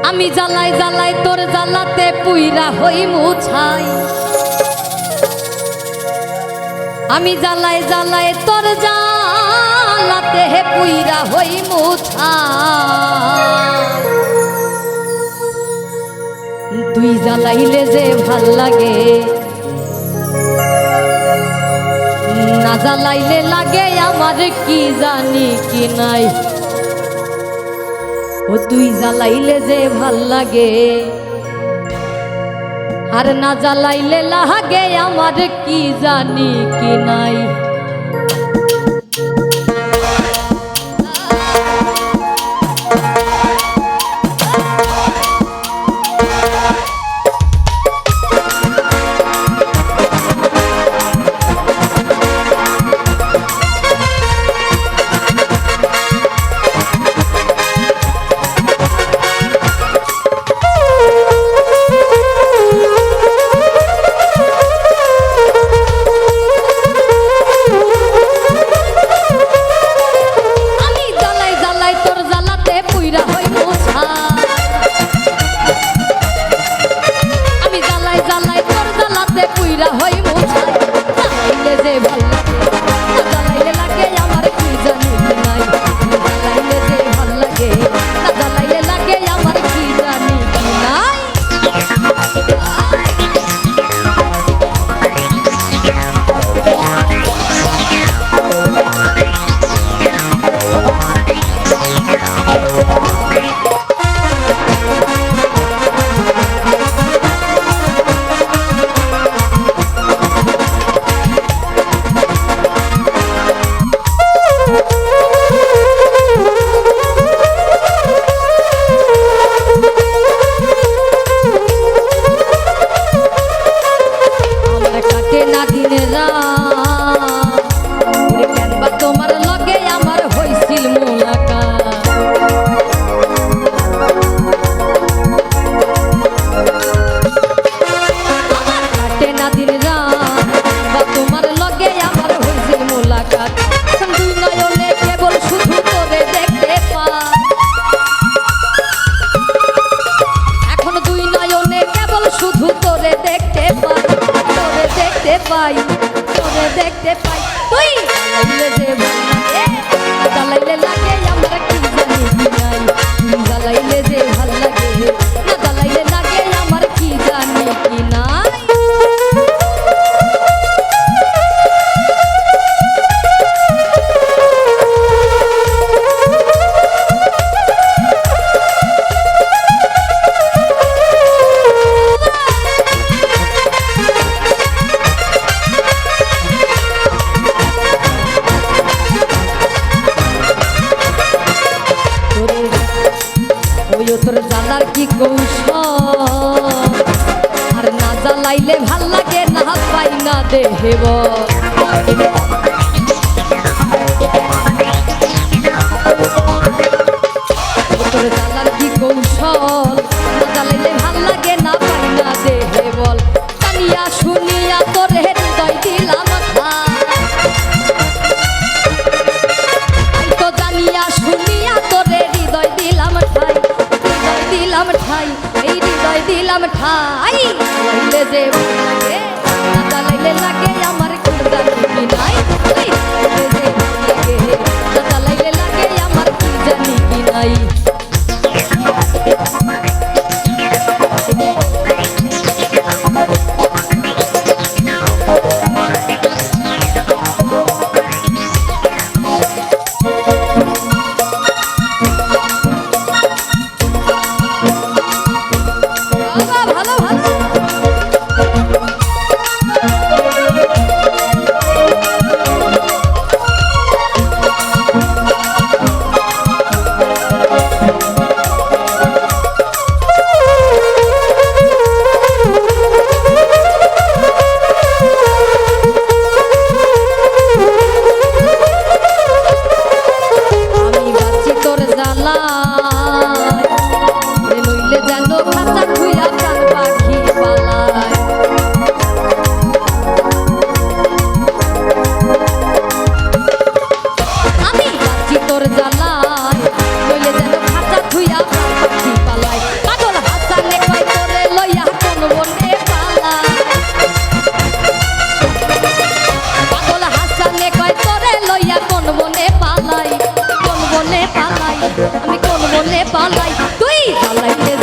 আমি জ্বালাই জ্বালাই তোর জ্বালাতে পুইরা হই মুছাই আমি জ্বালাই জ্বালাই তোর জ্বালাতে হে পুইরা হই মুছাই তুই জ্বালাইলে যে ভাল লাগে না জ্বালাইলে লাগে আমার কি জানি কি নাই ও তুই জ্বালাইলে যে ভাল লাগে আর না জ্বালাইলে লাগে আমার কি জানি কি নাই পাই তোরে দেখতে পাই তুই জ্বালাইলে যে জ্বালাইলে লাগে আমার কি জানি কি নাই জ্বালাইলে যে ভাল লাগে না জ্বালাইলে লাগে আমার কি জানি কি নাই তোর জ্বালার কি কৌশল আর না জ্বালাইলে ভাল লাগে না পাই না দেহেব তোর জ্বালার কি কৌশল না জ্বালাইলে ভাল লাগে না পাই না দেহে বল কানিয়া শুনিয়া তোর হৃদয় দিলাম তো জানিয়া শুনিয়া তোর হৃদয় দিলাম দিলাম ঠাই এই হৃদয় দিলাম ঠাই জ্বালাইলে যে লাগে না জ্বালাইলে লাগে আমার কি জানি কি নাই জ্বালাইলে যে লাগে না জ্বালাইলে লাগে আমার কি জানি কি নাই তুই জ্বালাইলে